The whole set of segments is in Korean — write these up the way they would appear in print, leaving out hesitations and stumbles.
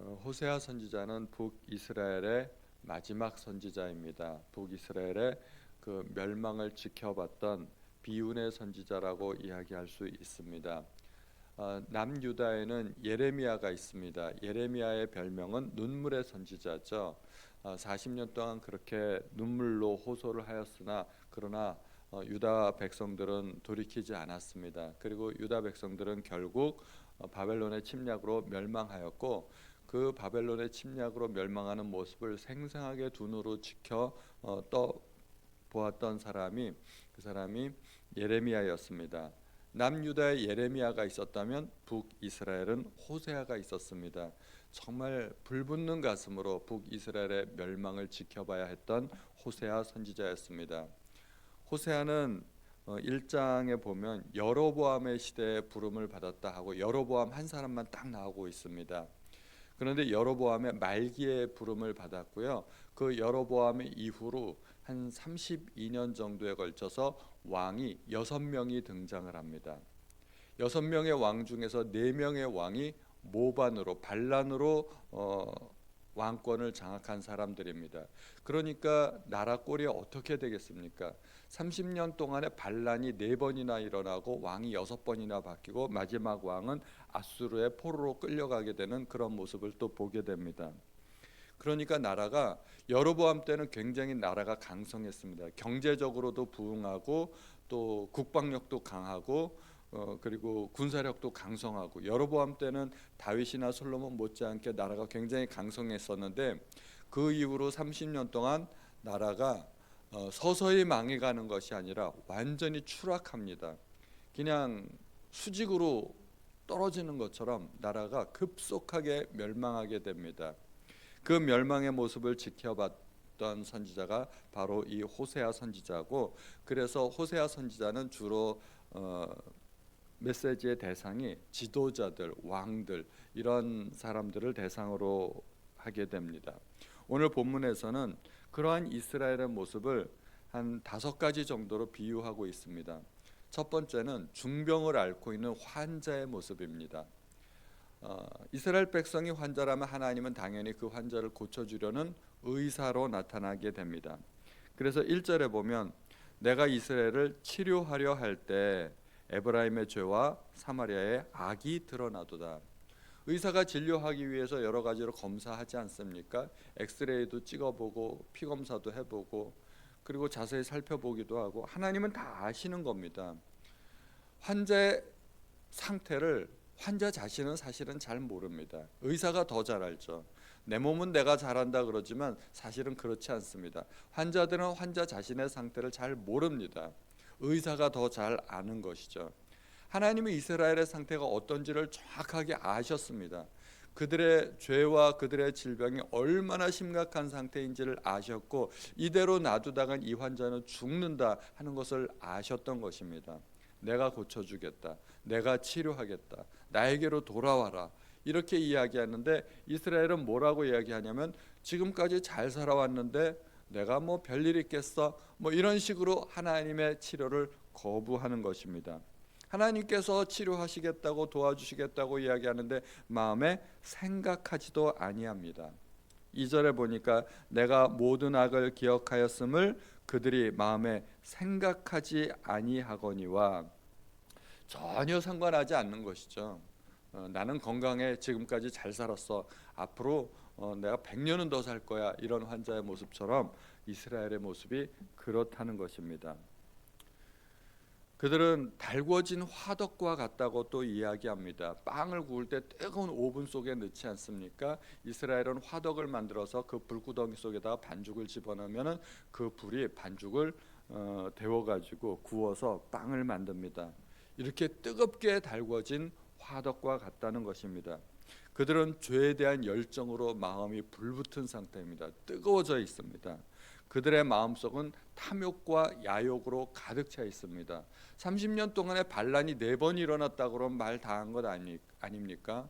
호세아 선지자는 북이스라엘의 마지막 선지자입니다. 북이스라엘의 그 멸망을 지켜봤던 비운의 선지자라고 이야기할 수 있습니다. 남유다에는 예레미야가 있습니다. 예레미야의 별명은 눈물의 선지자죠. 40년 동안 그렇게 눈물로 호소를 하였으나 그러나 유다 백성들은 돌이키지 않았습니다. 그리고 유다 백성들은 결국 바벨론의 침략으로 멸망하였고, 그 바벨론의 침략으로 멸망하는 모습을 생생하게 두 눈으로 지켜 떠 보았던 사람이 그 사람이 예레미야였습니다. 남유다에 예레미야가 있었다면 북이스라엘은 호세아가 있었습니다. 정말 불붙는 가슴으로 북이스라엘의 멸망을 지켜봐야 했던 호세아 선지자였습니다. 호세아는 1장에 보면 여로보암의 시대에 부름을 받았다 하고 여로보암 한 사람만 딱 나오고 있습니다. 그런데 여로보암의 말기에 부름을 받았고요. 그 여로보암의 이후로 한 32년 정도에 걸쳐서 왕이 6명이 등장을 합니다. 6명의 왕 중에서 4명의 왕이 모반으로 반란으로 왕권을 장악한 사람들입니다. 그러니까 나라 꼴이 어떻게 되겠습니까? 30년 동안에 반란이 4번이나 일어나고 왕이 6번이나 바뀌고 마지막 왕은 아수르의 포로로 끌려가게 되는 그런 모습을 또 보게 됩니다. 그러니까 나라가 여로보암 때는 굉장히 나라가 강성했습니다. 경제적으로도 부흥하고 또 국방력도 강하고 그리고 군사력도 강성하고, 여로보암 때는 다윗이나 솔로몬 못지않게 나라가 굉장히 강성했었는데 그 이후로 30년 동안 나라가 서서히 망해가는 것이 아니라 완전히 추락합니다. 그냥 수직으로 떨어지는 것처럼 나라가 급속하게 멸망하게 됩니다. 그 멸망의 모습을 지켜봤던 선지자가 바로 이 호세아 선지자고, 그래서 호세아 선지자는 주로 메시지의 대상이 지도자들, 왕들, 이런 사람들을 대상으로 하게 됩니다. 오늘 본문에서는 그러한 이스라엘의 모습을 한 5가지 정도로 비유하고 있습니다. 첫 번째는 중병을 앓고 있는 환자의 모습입니다. 이스라엘 백성이 환자라면 하나님은 당연히 그 환자를 고쳐주려는 의사로 나타나게 됩니다. 그래서 1절에 보면 내가 이스라엘을 치료하려 할 때 에브라임의 죄와 사마리아의 악이 드러나도다. 의사가 진료하기 위해서 여러 가지로 검사하지 않습니까? 엑스레이도 찍어보고 피검사도 해보고 그리고 자세히 살펴보기도 하고, 하나님은 다 아시는 겁니다. 환자의 상태를 환자 자신은 사실은 잘 모릅니다. 의사가 더 잘 알죠. 내 몸은 내가 잘한다 그러지만 사실은 그렇지 않습니다. 환자들은 환자 자신의 상태를 잘 모릅니다. 의사가 더 잘 아는 것이죠. 하나님은 이스라엘의 상태가 어떤지를 정확하게 아셨습니다. 그들의 죄와 그들의 질병이 얼마나 심각한 상태인지를 아셨고, 이대로 놔두다간 이 환자는 죽는다 하는 것을 아셨던 것입니다. 내가 고쳐주겠다, 내가 치료하겠다, 나에게로 돌아와라, 이렇게 이야기하는데 이스라엘은 뭐라고 이야기하냐면 지금까지 잘 살아왔는데 내가 뭐 별일 있겠어, 뭐 이런 식으로 하나님의 치료를 거부하는 것입니다. 하나님께서 치료하시겠다고 도와주시겠다고 이야기하는데 마음에 생각하지도 아니합니다. 2절에 보니까 내가 모든 악을 기억하였음을 그들이 마음에 생각하지 아니하거니와, 전혀 상관하지 않는 것이죠. 나는 건강해, 지금까지 잘 살았어, 앞으로 내가 100년은 더 살 거야, 이런 환자의 모습처럼 이스라엘의 모습이 그렇다는 것입니다. 그들은 달궈진 화덕과 같다고 또 이야기합니다. 빵을 구울 때 뜨거운 오븐 속에 넣지 않습니까? 이스라엘은 화덕을 만들어서 그 불구덩이 속에다가 반죽을 집어넣으면 그 불이 반죽을 데워가지고 구워서 빵을 만듭니다. 이렇게 뜨겁게 달궈진 화덕과 같다는 것입니다. 그들은 죄에 대한 열정으로 마음이 불붙은 상태입니다. 뜨거워져 있습니다. 그들의 마음속은 탐욕과 야욕으로 가득 차 있습니다. 30년 동안에 반란이 4번 일어났다고 그러면 말 다 한 것 아닙니까?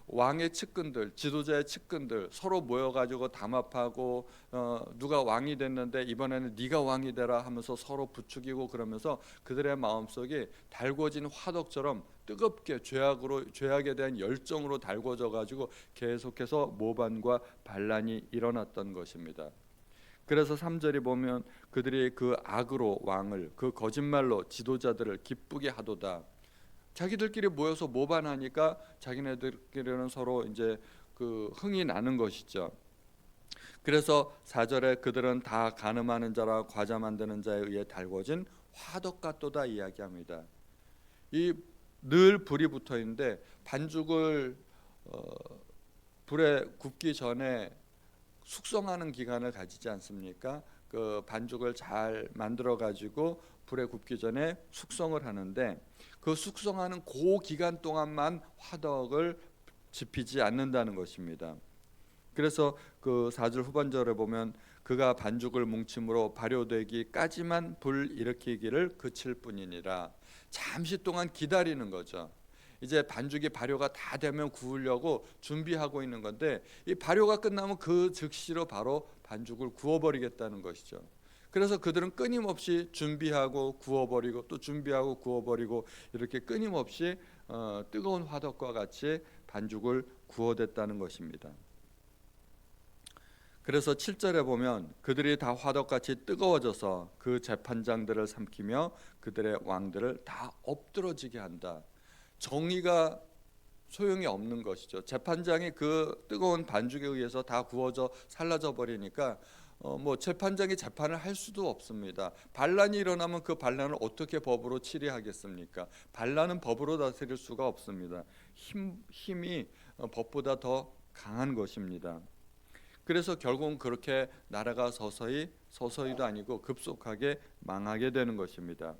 왕의 측근들, 지도자의 측근들 서로 모여가지고 담합하고 누가 왕이 됐는데 이번에는 네가 왕이 되라 하면서 서로 부추기고 그러면서 그들의 마음속이 달궈진 화덕처럼 뜨겁게 죄악에 대한 열정으로 달궈져 가지고 계속해서 모반과 반란이 일어났던 것입니다. 그래서 3절이 보면 그들이 그 악으로 왕을, 그 거짓말로 지도자들을 기쁘게 하도다. 자기들끼리 모여서 모반하니까 자기네들끼리는 서로 이제 그 흥이 나는 것이죠. 그래서 4절에 그들은 다 간음하는 자라 과자 만드는 자에 의해 달궈진 화덕 같도다 이야기합니다. 이 늘 불이 붙어 있는데 반죽을 불에 굽기 전에 숙성하는 기간을 가지지 않습니까? 그 반죽을 잘 만들어 가지고 불에 굽기 전에 숙성을 하는데 그 숙성하는 그 기간 동안만 화덕을 지피지 않는다는 것입니다. 그래서 그 4절 후반절에 보면 그가 반죽을 뭉침으로 발효되기까지만 불 일으키기를 그칠 뿐이니라. 잠시 동안 기다리는 거죠. 이제 반죽이 발효가 다 되면 구우려고 준비하고 있는 건데 이 발효가 끝나면 그 즉시로 바로 반죽을 구워버리겠다는 것이죠. 그래서 그들은 끊임없이 준비하고 구워버리고 또 준비하고 구워버리고 이렇게 끊임없이 뜨거운 화덕과 같이 반죽을 구워댔다는 것입니다. 그래서 7절에 보면 그들이 다 화덕같이 뜨거워져서 그 재판장들을 삼키며 그들의 왕들을 다 엎드러지게 한다. 정의가 소용이 없는 것이죠. 재판장이 그 뜨거운 반죽에 의해서 다 구워져 살라져 버리니까 뭐 재판장이 재판을 할 수도 없습니다. 반란이 일어나면 그 반란을 어떻게 법으로 치리하겠습니까? 반란은 법으로 다스릴 수가 없습니다. 힘이 법보다 더 강한 것입니다. 그래서 결국은 그렇게 나라가 서서히도 아니고 급속하게 망하게 되는 것입니다.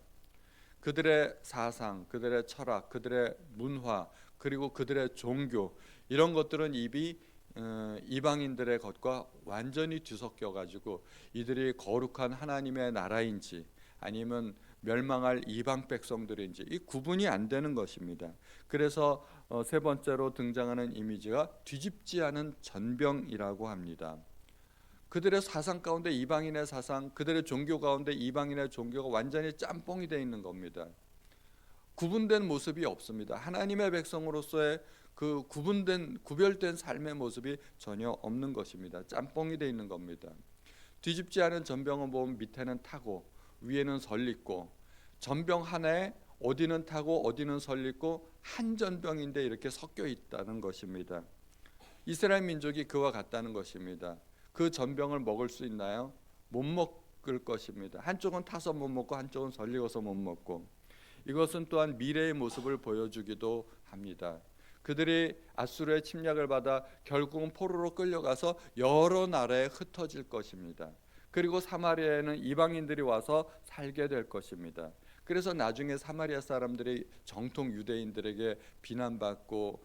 그들의 사상, 그들의 철학, 그들의 문화, 그리고 그들의 종교 이런 것들은 이방인들의 것과 완전히 뒤섞여 가지고 이들이 거룩한 하나님의 나라인지 아니면 멸망할 이방 백성들인지 이 구분이 안 되는 것입니다. 그래서 세 번째로 등장하는 이미지가 뒤집지 않은 전병이라고 합니다. 그들의 사상 가운데 이방인의 사상, 그들의 종교 가운데 이방인의 종교가 완전히 짬뽕이 되어 있는 겁니다. 구분된 모습이 없습니다. 하나님의 백성으로서의 그 구별된 삶의 모습이 전혀 없는 것입니다. 짬뽕이 되어 있는 겁니다. 뒤집지 않은 전병은 보면 밑에는 타고 위에는 설리고 전병 하나에 어디는 타고 어디는 설리고 한 전병인데 이렇게 섞여 있다는 것입니다. 이스라엘 민족이 그와 같다는 것입니다. 그 전병을 먹을 수 있나요? 못 먹을 것입니다. 한쪽은 타서 못 먹고 한쪽은 설리고서 못 먹고 이것은 또한 미래의 모습을 보여주기도 합니다. 그들이 아수르의 침략을 받아 결국은 포로로 끌려가서 여러 나라에 흩어질 것입니다. 그리고 사마리아에는 이방인들이 와서 살게 될 것입니다. 그래서 나중에 사마리아 사람들이 정통 유대인들에게 비난받고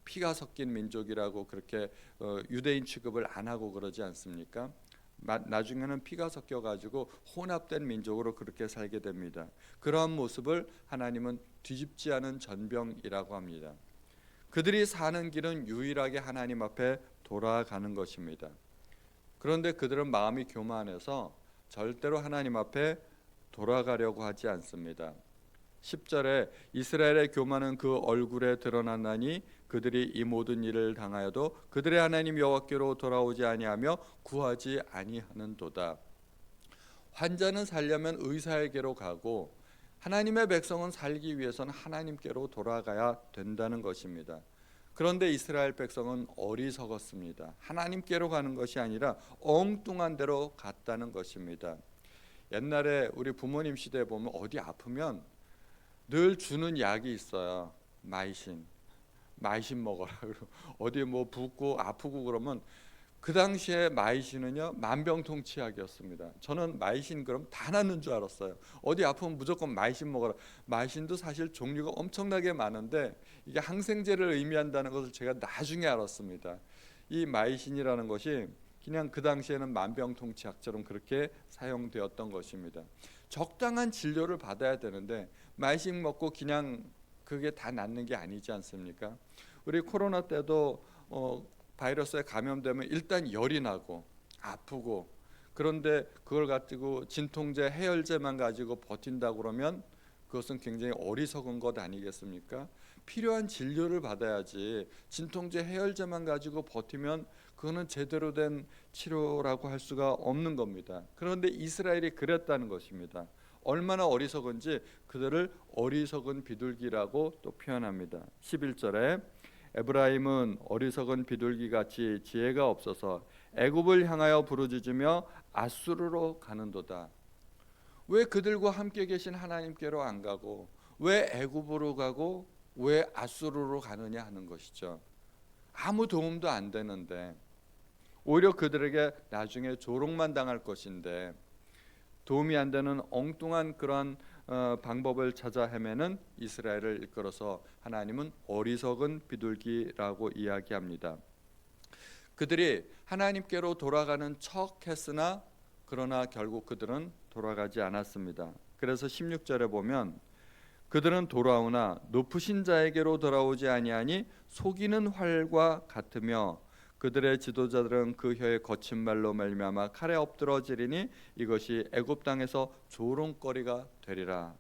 피가 섞인 민족이라고 그렇게 유대인 취급을 안 하고 그러지 않습니까? 나중에는 피가 섞여 가지고 혼합된 민족으로 그렇게 살게 됩니다. 그러한 모습을 하나님은 뒤집지 않은 전병이라고 합니다. 그들이 사는 길은 유일하게 하나님 앞에 돌아가는 것입니다. 그런데 그들은 마음이 교만해서 절대로 하나님 앞에 돌아가려고 하지 않습니다. 10절에 이스라엘의 교만은 그 얼굴에 드러나나니 그들이 이 모든 일을 당하여도 그들의 하나님 여호와께로 돌아오지 아니하며 구하지 아니하는도다. 환자는 살려면 의사에게로 가고 하나님의 백성은 살기 위해서는 하나님께로 돌아가야 된다는 것입니다. 그런데 이스라엘 백성은 어리석었습니다. 하나님께로 가는 것이 아니라 엉뚱한 데로 갔다는 것입니다. 옛날에 우리 부모님 시대에 보면 어디 아프면 늘 주는 약이 있어요. 마이신 먹어라. 어디 뭐 붓고 아프고 그러면 그 당시에 마이신은요 만병통치약이었습니다. 저는 마이신 그럼 다 낫는 줄 알았어요. 어디 아프면 무조건 마이신 먹어라. 마이신도 사실 종류가 엄청나게 많은데 이게 항생제를 의미한다는 것을 제가 나중에 알았습니다. 이 마이신이라는 것이 그냥 그 당시에는 만병통치약처럼 그렇게 사용되었던 것입니다. 적당한 진료를 받아야 되는데 마이신 먹고 그냥 그게 다 낫는 게 아니지 않습니까? 우리 코로나 때도 바이러스에 감염되면 일단 열이 나고 아프고, 그런데 그걸 가지고 진통제, 해열제만 가지고 버틴다 그러면 그것은 굉장히 어리석은 것 아니겠습니까? 필요한 진료를 받아야지 진통제, 해열제만 가지고 버티면 그거는 제대로 된 치료라고 할 수가 없는 겁니다. 그런데 이스라엘이 그랬다는 것입니다. 얼마나 어리석은지 그들을 어리석은 비둘기라고 또 표현합니다. 11절에 에브라임은 어리석은 비둘기같이 지혜가 없어서 애굽을 향하여 부르짖으며 아수르로 가는도다. 왜 그들과 함께 계신 하나님께로 안 가고 왜 애굽으로 가고 왜 아수르로 가느냐 하는 것이죠. 아무 도움도 안 되는데, 오히려 그들에게 나중에 조롱만 당할 것인데, 도움이 안 되는 엉뚱한 그런 방법을 찾아 헤매는 이스라엘을 이끌어서 하나님은 어리석은 비둘기라고 이야기합니다. 그들이 하나님께로 돌아가는 척 했으나 그러나 결국 그들은 돌아가지 않았습니다. 그래서 16절에 보면 그들은 돌아오나 높으신 자에게로 돌아오지 아니하니 속이는 활과 같으며 그들의 지도자들은 그 혀의 거친 말로 말미암아 칼에 엎드러지리니 이것이 애굽 땅에서 조롱거리가 되리라.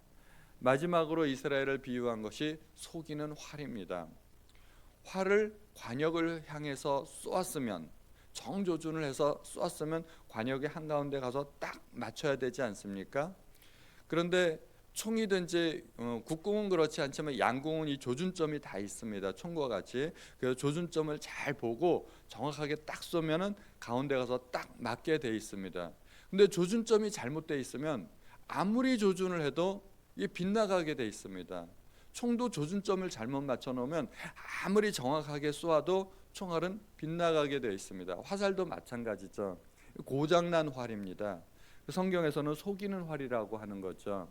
마지막으로 이스라엘을 비유한 것이 속이는 활입니다. 활을 관역을 향해서 쏘았으면, 정조준을 해서 쏘았으면 관역의 한가운데 가서 딱 맞춰야 되지 않습니까? 그런데 총이든지 국궁은 그렇지 않지만 양궁은 이 조준점이 다 있습니다. 총과 같이. 그래서 조준점을 잘 보고 정확하게 딱 쏘면은 가운데 가서 딱 맞게 돼 있습니다. 근데 조준점이 잘못돼 있으면 아무리 조준을 해도 이게 빗나가게 돼 있습니다. 총도 조준점을 잘못 맞춰 놓으면 아무리 정확하게 쏘아도 총알은 빗나가게 되어 있습니다. 화살도 마찬가지죠. 고장난 활입니다. 성경에서는 속이는 활이라고 하는 거죠.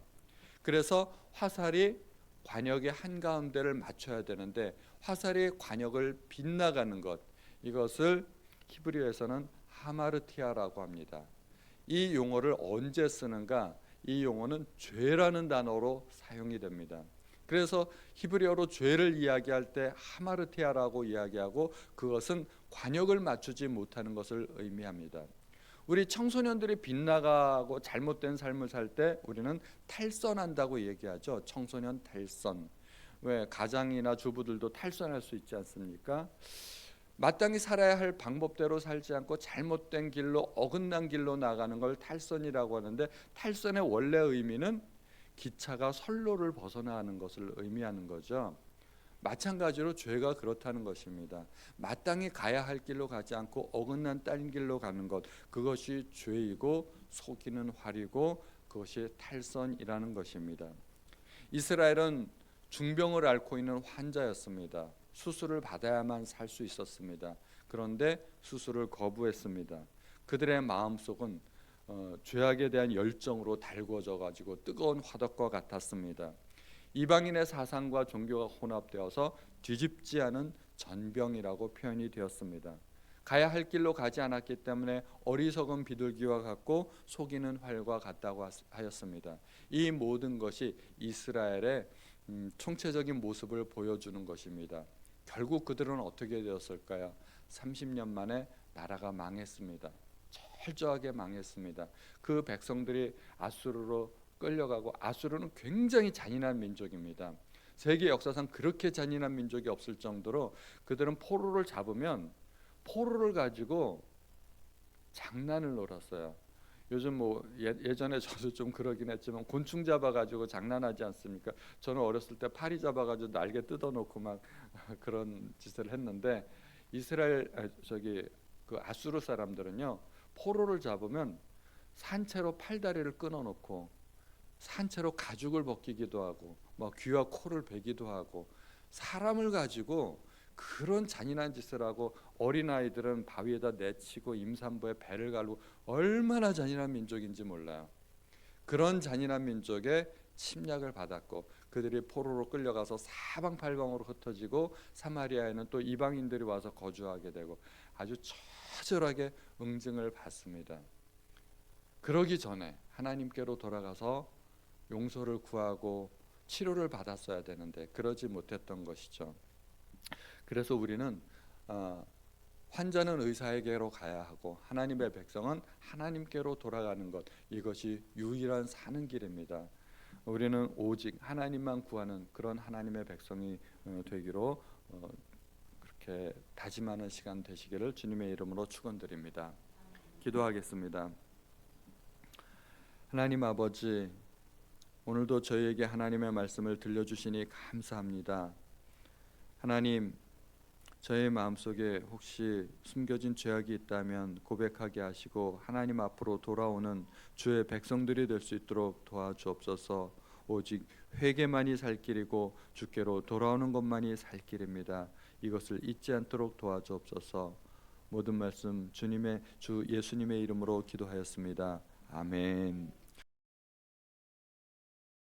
그래서 화살이 관역의 한가운데를 맞춰야 되는데 화살이 관역을 빗나가는 것, 이것을 히브리어에서는 하마르티아라고 합니다. 이 용어를 언제 쓰는가? 이 용어는 죄라는 단어로 사용이 됩니다. 그래서 히브리어로 죄를 이야기할 때 하마르티아라고 이야기하고 그것은 관역을 맞추지 못하는 것을 의미합니다. 우리 청소년들이 빗나가고 잘못된 삶을 살 때 우리는 탈선한다고 얘기하죠. 청소년 탈선. 왜 가장이나 주부들도 탈선할 수 있지 않습니까? 마땅히 살아야 할 방법대로 살지 않고 잘못된 길로, 어긋난 길로 나가는 걸 탈선이라고 하는데, 탈선의 원래 의미는 기차가 선로를 벗어나는 것을 의미하는 거죠. 마찬가지로 죄가 그렇다는 것입니다. 마땅히 가야 할 길로 가지 않고 어긋난 딴 길로 가는 것, 그것이 죄이고 속이는 활이고 그것이 탈선이라는 것입니다. 이스라엘은 중병을 앓고 있는 환자였습니다. 수술을 받아야만 살 수 있었습니다. 그런데 수술을 거부했습니다. 그들의 마음속은 죄악에 대한 열정으로 달궈져 가지고 뜨거운 화덕과 같았습니다. 이방인의 사상과 종교가 혼합되어서 뒤집지 않은 전병이라고 표현이 되었습니다. 가야 할 길로 가지 않았기 때문에 어리석은 비둘기와 같고 속이는 활과 같다고 하였습니다. 이 모든 것이 이스라엘의 총체적인 모습을 보여주는 것입니다. 결국 그들은 어떻게 되었을까요? 30년 만에 나라가 망했습니다. 철저하게 망했습니다. 그 백성들이 아수르로 끌려가고, 아수르는 굉장히 잔인한 민족입니다. 세계 역사상 그렇게 잔인한 민족이 없을 정도로 그들은 포로를 잡으면 포로를 가지고 장난을 놀았어요. 요즘 예전에 저도 좀 그러긴 했지만 곤충 잡아가지고 장난하지 않습니까? 저는 어렸을 때 파리 잡아가지고 날개 뜯어놓고 막 그런 짓을 했는데, 이스라엘 그 아수르 사람들은요, 포로를 잡으면 산채로 팔다리를 끊어놓고 산채로 가죽을 벗기기도 하고 귀와 코를 베기도 하고, 사람을 가지고 그런 잔인한 짓을 하고, 어린아이들은 바위에다 내치고 임산부의 배를 갈고, 얼마나 잔인한 민족인지 몰라요. 그런 잔인한 민족의 침략을 받았고 그들이 포로로 끌려가서 사방팔방으로 흩어지고 사마리아에는 또 이방인들이 와서 거주하게 되고 아주 처절하게 응징을 받습니다. 그러기 전에 하나님께로 돌아가서 용서를 구하고 치료를 받았어야 되는데 그러지 못했던 것이죠. 그래서 우리는 환자는 의사에게로 가야 하고 하나님의 백성은 하나님께로 돌아가는 것, 이것이 유일한 사는 길입니다. 우리는 오직 하나님만 구하는 그런 하나님의 백성이 되기로 그렇게 다짐하는 시간 되시기를 주님의 이름으로 축원드립니다. 기도하겠습니다. 하나님 아버지, 오늘도 저희에게 하나님의 말씀을 들려주시니 감사합니다. 하나님, 저의 마음속에 혹시 숨겨진 죄악이 있다면 고백하게 하시고 하나님 앞으로 돌아오는 주의 백성들이 될 수 있도록 도와주옵소서. 오직 회개만이 살 길이고 주께로 돌아오는 것만이 살 길입니다. 이것을 잊지 않도록 도와주옵소서. 모든 말씀 주님의 주 예수님의 이름으로 기도하였습니다. 아멘.